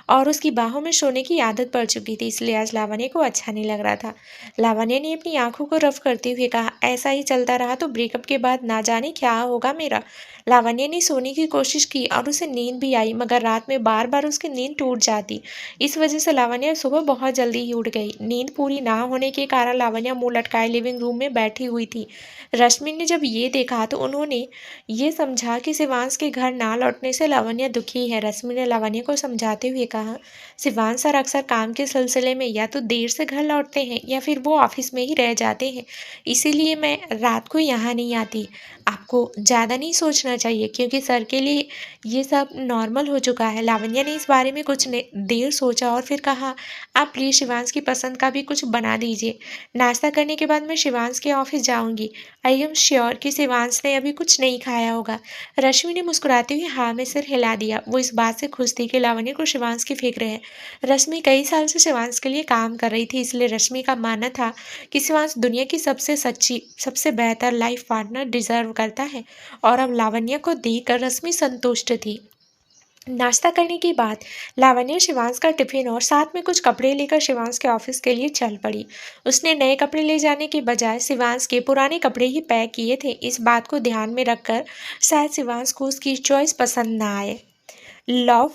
और उसकी बाहों में सोने की आदत पड़ चुकी थी, इसलिए आज लावण्य को अच्छा नहीं लग रहा था। लावण्य ने अपनी आंखों को रफ करते हुए कहा, ऐसा ही चलता रहा तो ब्रेकअप के बाद ना जाने क्या होगा मेरा। लावण्य ने सोने की कोशिश की और उसे नींद भी आई, मगर रात में बार बार उसकी नींद टूट जाती। इस वजह से लावण्य सुबह बहुत जल्दी ही उठ गई। नींद पूरी ना होने के कारण लावण्य मुंह लटकाए लिविंग रूम में बैठी हुई थी। रश्मि ने जब ये देखा तो उन्होंने ये समझा कि शिवांश के घर ना लौटने से लावण्य दुखी है। रश्मि ने लावण्य को समझाते हुए कहा, शिवांश सर अक्सर काम के सिलसिले में या तो देर से घर लौटते हैं या फिर वो ऑफिस में ही रह जाते हैं, इसीलिए मैं रात को यहाँ नहीं आती। आपको ज़्यादा नहीं सोचना चाहिए, क्योंकि सर के लिए ये सब नॉर्मल हो चुका है। लावण्य ने इस बारे में कुछ देर सोचा और फिर कहा, आप प्लीज़ शिवांश की पसंद का भी कुछ बना दीजिए। नाश्ता करने के बाद मैं शिवांश के ऑफिस जाऊंगी। आई एम श्योर कि शिवांश ने अभी कुछ नहीं खाया होगा। रश्मि ने मुस्कुराते हुए हाँ में सिर हिला दिया। वो इस बात से खुश थी कि लावण्य को शिवांश की फिक्र है। रश्मि कई साल से शिवांश के लिए काम कर रही थी, इसलिए रश्मि का मानना था कि शिवांश दुनिया की सबसे सच्ची, सबसे बेहतर लाइफ पार्टनर डिजर्व करता है, और अब लावण्य को देखकर रश्मि संतुष्ट थी। नाश्ता करने के बाद लावण्य शिवांश का टिफिन और साथ में कुछ कपड़े लेकर शिवांश के ऑफिस के लिए चल पड़ी। उसने नए कपड़े ले जाने के बजाय शिवांश के पुराने कपड़े ही पैक किए थे। इस बात को ध्यान में रखकर शायद शिवांश को उसकी चॉइस पसंद ना आए। लव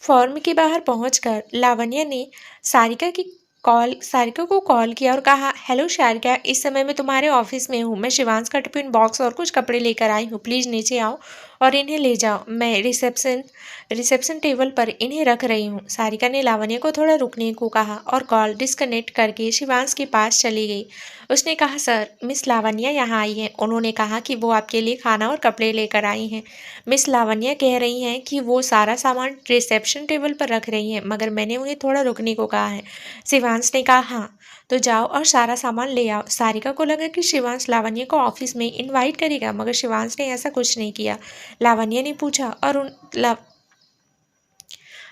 फॉर्म के बाहर पहुंचकर लावण्य ने सारिका को कॉल किया और कहा, हेलो सारिका, इस समय मैं तुम्हारे ऑफिस में हूँ। मैं शिवांश का टिफिन बॉक्स और कुछ कपड़े लेकर आई हूँ, प्लीज़ नीचे आओ और इन्हें ले जाओ। मैं रिसेप्शन टेबल पर इन्हें रख रही हूँ। सारिका ने लावण्य को थोड़ा रुकने को कहा और कॉल डिस्कनेक्ट करके शिवांश के पास चली गई। उसने कहा, सर, मिस लावण्य यहाँ आई हैं। उन्होंने कहा कि वो आपके लिए खाना और कपड़े लेकर आई हैं। मिस लावण्य कह रही हैं कि वो सारा सामान रिसेप्शन टेबल पर रख रही हैं, मगर मैंने उन्हें थोड़ा रुकने को कहा है। शिवांश ने कहा, हाँ, तो जाओ और सारा सामान ले आओ। सारिका को लगा कि शिवांश लावण्य को ऑफिस में इनवाइट करेगा, मगर शिवांश ने ऐसा कुछ नहीं किया। लावण्य ने पूछा और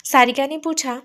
सारिका ने पूछा,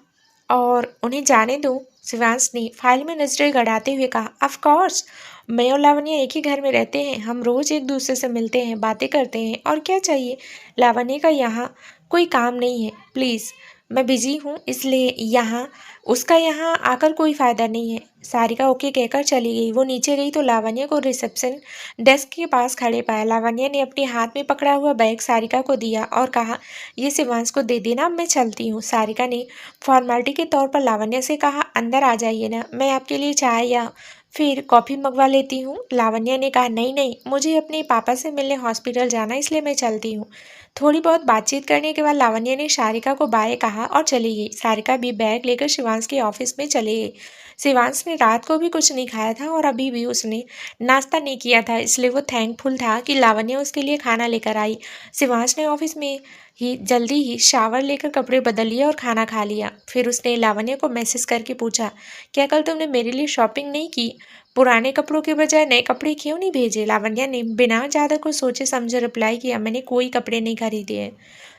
और उन्हें जाने दो। शिवांश ने फाइल में नजरें गड़ाते हुए कहा, ऑफ कोर्स, मैं और लावण्य एक ही घर में रहते हैं, हम रोज एक दूसरे से मिलते हैं, बातें करते हैं, और क्या चाहिए। लावण्य का यहाँ कोई काम नहीं है, प्लीज़, मैं बिजी हूँ, इसलिए उसका यहाँ आकर कोई फ़ायदा नहीं है। सारिका ओके कहकर चली गई। वो नीचे गई तो लावण्य को रिसेप्शन डेस्क के पास खड़े पाया। लावण्य ने अपने हाथ में पकड़ा हुआ बैग सारिका को दिया और कहा, ये शिवांश को दे देना, मैं चलती हूँ। सारिका ने फॉर्मेलिटी के तौर पर लावण्य से कहा, अंदर आ जाइए ना, मैं आपके लिए चाय या फिर कॉफ़ी मंगवा लेती हूँ। लावण्य ने कहा, नहीं नहीं, मुझे अपने पापा से मिलने हॉस्पिटल जाना, इसलिए मैं चलती हूँ। थोड़ी बहुत बातचीत करने के बाद लावण्य ने सारिका को बाय कहा और चली गई। सारिका भी बैग लेकर शिवांश के ऑफिस में चली गई। शिवांश ने रात को भी कुछ नहीं खाया था और अभी भी उसने नाश्ता नहीं किया था, इसलिए वो थैंकफुल था कि लावण्य उसके लिए खाना लेकर आई। शिवांश ने ऑफिस में ही जल्दी ही शावर लेकर कपड़े बदल लिए और खाना खा लिया। फिर उसने लावण्य को मैसेज करके पूछा, क्या कल तुमने मेरे लिए शॉपिंग नहीं की? पुराने कपड़ों के बजाय नए कपड़े क्यों नहीं भेजे? लावण्य ने बिना ज़्यादा कुछ सोचे समझे रिप्लाई किया, मैंने कोई कपड़े नहीं खरीदे हैं।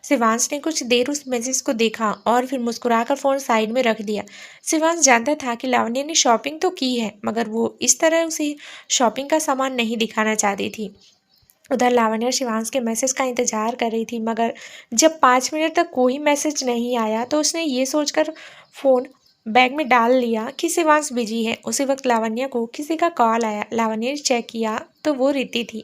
शिवांश ने कुछ देर उस मैसेज को देखा और फिर मुस्कुराकर फ़ोन साइड में रख दिया। शिवांश जानता था कि लावण्य ने शॉपिंग तो की है, मगर वो इस तरह उसे शॉपिंग का सामान नहीं दिखाना चाहती थी। उधर लावण्य शिवांश के मैसेज का इंतजार कर रही थी, मगर जब 5 मिनट तक कोई मैसेज नहीं आया तो उसने ये सोचकर फ़ोन बैग में डाल लिया कि शिवांश बिजी है। उसी वक्त लावण्य को किसी का कॉल आया। लावण्य ने चेक किया तो वो रिति थी।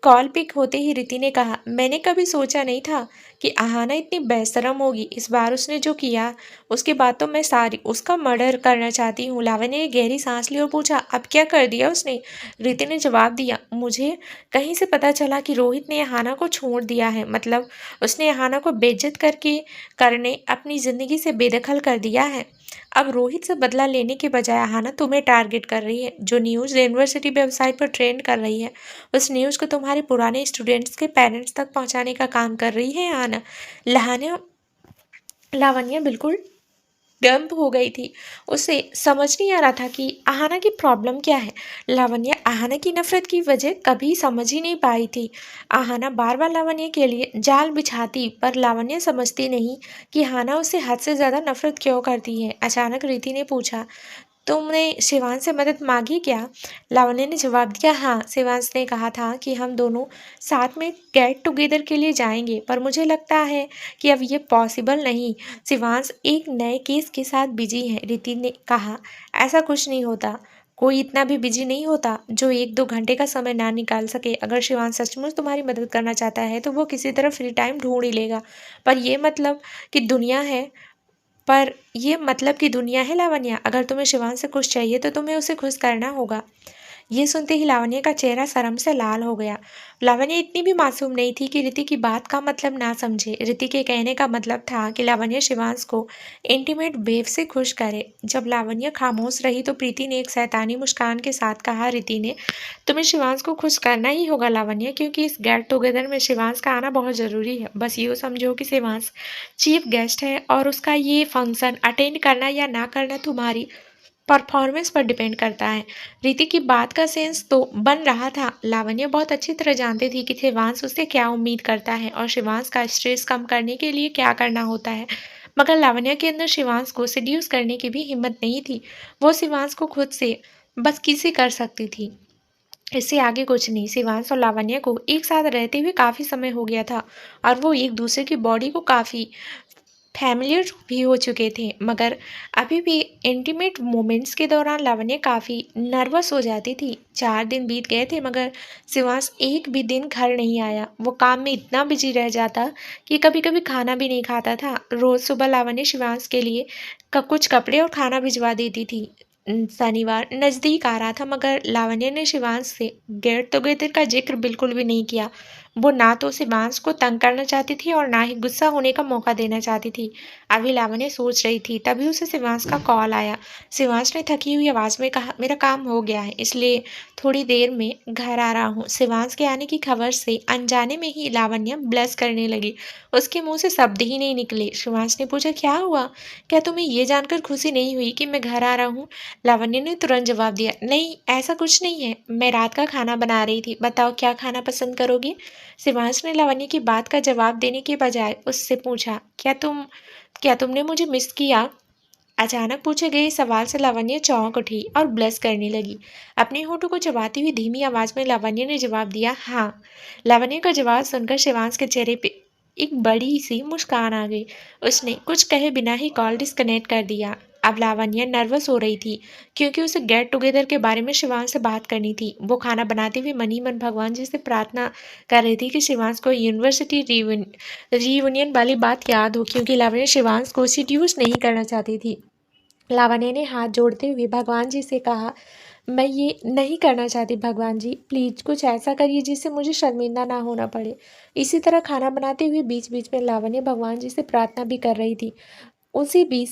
कॉल पिक होते ही रिति ने कहा, मैंने कभी सोचा नहीं था कि आहाना इतनी बेशरम होगी। इस बार उसने जो किया उसके बाद तो मैं सारी उसका मर्डर करना चाहती हूँ। लावण्य ने गहरी सांस ली और पूछा, अब क्या कर दिया उसने? रिति ने जवाब दिया, मुझे कहीं से पता चला कि रोहित ने आहाना को छोड़ दिया है। मतलब उसने आहाना को बेइज्जत करने अपनी ज़िंदगी से बेदखल कर दिया है। अब रोहित से बदला लेने के बजाय आहाना तुम्हें टारगेट कर रही है। जो न्यूज़ यूनिवर्सिटी वेबसाइट पर ट्रेंड कर रही है उस न्यूज़ को तुम्हारे पुराने स्टूडेंट्स के पेरेंट्स तक पहुंचाने का काम कर रही है आहाना। लावण्य लावण्य बिल्कुल डंप हो गई थी। उसे समझ नहीं आ रहा था कि आहाना की प्रॉब्लम क्या है। लावण्य आहाना की नफरत की वजह कभी समझ ही नहीं पाई थी। आहाना बार बार लावण्य के लिए जाल बिछाती पर लावण्य समझती नहीं कि आहाना उसे हद से ज़्यादा नफरत क्यों करती है। अचानक रिति ने पूछा, तुमने शिवांश से मदद मांगी क्या? लावण्य ने जवाब दिया, हाँ। शिवांश ने कहा था कि हम दोनों साथ में गेट टुगेदर के लिए जाएंगे पर मुझे लगता है कि अब ये पॉसिबल नहीं। शिवांश एक नए केस के साथ बिजी है। रिति ने कहा, ऐसा कुछ नहीं होता। कोई इतना भी बिजी नहीं होता जो 1-2 घंटे का समय ना निकाल सके। अगर शिवांश सचमुच तुम्हारी मदद करना चाहता है तो वो किसी तरह फ्री टाइम ढूंढ ही लेगा। पर यह मतलब कि दुनिया है पर ये मतलब कि दुनिया है लावण्य। अगर तुम्हें शिवांश से कुछ चाहिए तो तुम्हें उसे खुश करना होगा। ये सुनते ही लावण्य का चेहरा शर्म से लाल हो गया। लावण्य इतनी भी मासूम नहीं थी कि रिति की बात का मतलब ना समझे। रिति के कहने का मतलब था कि लावण्य शिवांश को इंटीमेट वेव से खुश करे। जब लावण्य खामोश रही तो प्रीति ने एक शैतानी मुस्कान के साथ कहा, रिति ने तुम्हें शिवांश को खुश करना ही होगा लावण्य, क्योंकि इस गेट टुगेदर में शिवांश का आना बहुत ज़रूरी है। बस यूँ समझो कि शिवांश चीफ गेस्ट है और उसका ये फंक्शन अटेंड करना या ना करना तुम्हारी परफॉर्मेंस पर डिपेंड करता है। रिति की बात का सेंस तो बन रहा था। लावण्य बहुत अच्छी तरह जानती थी कि शिवांश उससे क्या उम्मीद करता है और शिवांश का स्ट्रेस कम करने के लिए क्या करना होता है। मगर लावण्य के अंदर शिवांश को सिड्यूस करने की भी हिम्मत नहीं थी। वो शिवांश को खुद से बस किसी कर सकती थी, इससे आगे कुछ नहीं। शिवांश और लावण्य को एक साथ रहते हुए काफ़ी समय हो गया था और वो एक दूसरे की बॉडी को काफ़ी फैमिलियर भी हो चुके थे। मगर अभी भी इंटीमेट मोमेंट्स के दौरान लावण्य काफ़ी नर्वस हो जाती थी। 4 दिन बीत गए थे मगर शिवांश एक भी दिन घर नहीं आया। वो काम में इतना बिजी रह जाता कि कभी कभी खाना भी नहीं खाता था। रोज़ सुबह लावण्य शिवांश के लिए कुछ कपड़े और खाना भिजवा देती थी। शनिवार नज़दीक आ रहा था मगर लावण्य ने शिवांश से गेट टुगेदर का जिक्र बिल्कुल भी नहीं किया। वो ना तो शिवांश को तंग करना चाहती थी और ना ही गुस्सा होने का मौका देना चाहती थी। अभी लावण्य सोच रही थी तभी उसे शिवांश का कॉल आया। शिवांश ने थकी हुई आवाज़ में कहा, मेरा काम हो गया है इसलिए थोड़ी देर में घर आ रहा हूँ। शिवांश के आने की खबर से अनजाने में ही लावण्य ब्लश करने लगी। उसके मुंह से शब्द ही नहीं निकले। शिवांश ने पूछा, क्या हुआ? क्या तुम्हें ये जानकर खुशी नहीं हुई कि मैं घर आ रहा हूँ? लावण्य ने तुरंत जवाब दिया, नहीं ऐसा कुछ नहीं है, मैं रात का खाना बना रही थी। बताओ क्या खाना पसंद करोगी? शिवांश ने लावण्य की बात का जवाब देने के बजाय उससे पूछा, क्या तुमने मुझे मिस किया? अचानक पूछे गए सवाल से लावण्य चौंक उठी और ब्लश करने लगी। अपने होठों को चबाती हुई धीमी आवाज में लावण्य ने जवाब दिया, हाँ। लावण्य का जवाब सुनकर शिवांश के चेहरे पे एक बड़ी सी मुस्कान आ गई। उसने कुछ कहे बिना ही कॉल डिस्कनेक्ट कर दिया। अब लावण्य नर्वस हो रही थी क्योंकि उसे गेट टुगेदर के बारे में शिवांश से बात करनी थी। वो खाना बनाते हुए मन ही मन भगवान जी से प्रार्थना कर रही थी कि शिवांश को यूनिवर्सिटी रीयूनियन वाली बात याद हो, क्योंकि लावण्य शिवांश को सीड्यूस नहीं करना चाहती थी। लावण्य ने हाथ जोड़ते हुए भगवान जी से कहा, मैं ये नहीं करना चाहती भगवान जी, प्लीज़ कुछ ऐसा करिए जिससे मुझे शर्मिंदा ना होना पड़े। इसी तरह खाना बनाते हुए बीच बीच में लावण्य भगवान जी से प्रार्थना भी कर रही थी। उसी बीच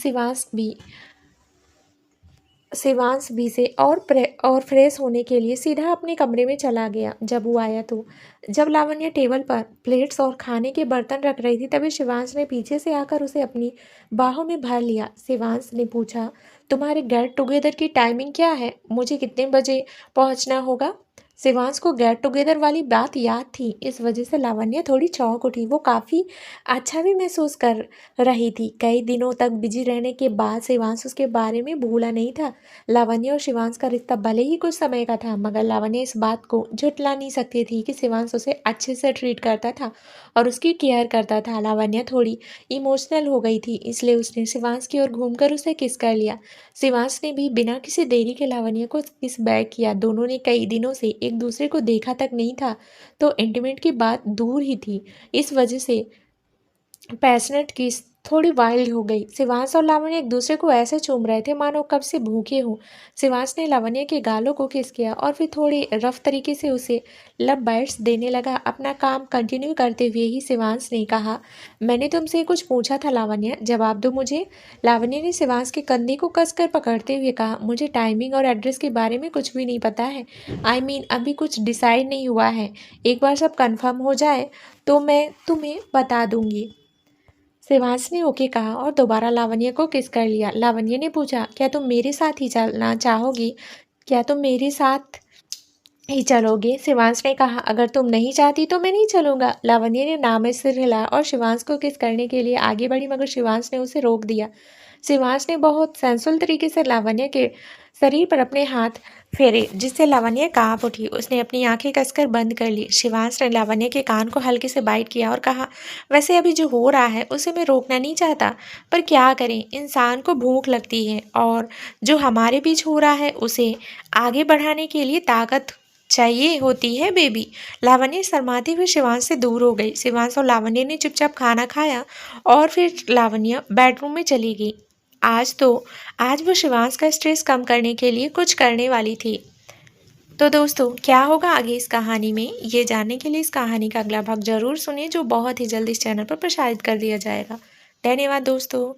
शिवांश भी से और फ्रेश होने के लिए सीधा अपने कमरे में चला गया। जब वो आया तो जब लावण्य टेबल पर प्लेट्स और खाने के बर्तन रख रही थी तभी शिवांश ने पीछे से आकर उसे अपनी बाहों में भर लिया। शिवांश ने पूछा, तुम्हारे गेट टुगेदर की टाइमिंग क्या है? मुझे कितने बजे पहुंचना होगा? शिवांश को गेट टुगेदर वाली बात याद थी। इस वजह से लावण्य थोड़ी चौंक उठी। वो काफ़ी अच्छा भी महसूस कर रही थी। कई दिनों तक बिजी रहने के बाद शिवांश उसके बारे में भूला नहीं था। लावण्य और शिवांश का रिश्ता भले ही कुछ समय का था, मगर लावण्य इस बात को झुठला नहीं सकती थी कि शिवांश उसे अच्छे से ट्रीट करता था और उसकी केयर करता था। लावण्य थोड़ी इमोशनल हो गई थी, इसलिए उसने शिवांश की ओर घूमकर उसे किस कर लिया। शिवांश ने भी बिना किसी देरी के लावण्य को किस बैक किया। दोनों ने कई दिनों से एक दूसरे को देखा तक नहीं था, तो इंटीमेट की बात दूर ही थी। इस वजह से पैशनेट किस थोड़ी वाइल्ड हो गई। शिवांश और लावण्य एक दूसरे को ऐसे चूम रहे थे मानो कब से भूखे हों। शिवांश ने लावण्य के गालों को किस किया और फिर थोड़े रफ तरीके से उसे लब बाइट्स देने लगा। अपना काम कंटिन्यू करते हुए ही शिवांश ने कहा, मैंने तुमसे कुछ पूछा था लावण्य, जवाब दो मुझे। लावण्य ने शिवांश के कंधे को कसकर पकड़ते हुए कहा, मुझे टाइमिंग और एड्रेस के बारे में कुछ भी नहीं पता है। अभी कुछ डिसाइड नहीं हुआ है। एक बार सब कन्फर्म हो जाए तो मैं तुम्हें बता दूंगी। शिवांश ने ओके कहा और दोबारा लावण्य को किस कर लिया। लावण्य ने पूछा, क्या तुम मेरे साथ ही चलना चाहोगी? क्या तुम मेरे साथ ही चलोगे? शिवांश ने कहा, अगर तुम नहीं चाहती तो मैं नहीं चलूंगा। लावण्य ने नाम में सिर हिलाया और शिवांश को किस करने के लिए आगे बढ़ी, मगर शिवांश ने उसे रोक दिया। शिवांश ने बहुत सेंसुअल तरीके से लावण्य के शरीर पर अपने हाथ फेरे, जिससे लावण्य कांप उठी। उसने अपनी आंखें कसकर बंद कर ली। शिवांश ने लावण्य के कान को हल्के से बाइट किया और कहा, वैसे अभी जो हो रहा है उसे मैं रोकना नहीं चाहता, पर क्या करें, इंसान को भूख लगती है और जो हमारे बीच हो रहा है उसे आगे बढ़ाने के लिए ताकत चाहिए होती है बेबी। लावण्य शर्माते हुए शिवांश से दूर हो गई। शिवांश और लावण्य ने चुपचाप खाना खाया और फिर लावण्य बेडरूम में चली गई। आज वो शिवांश का स्ट्रेस कम करने के लिए कुछ करने वाली थी। तो दोस्तों, क्या होगा आगे इस कहानी में, ये जानने के लिए इस कहानी का अगला भाग जरूर सुनिए, जो बहुत ही जल्द इस चैनल पर प्रसारित कर दिया जाएगा। धन्यवाद दोस्तों।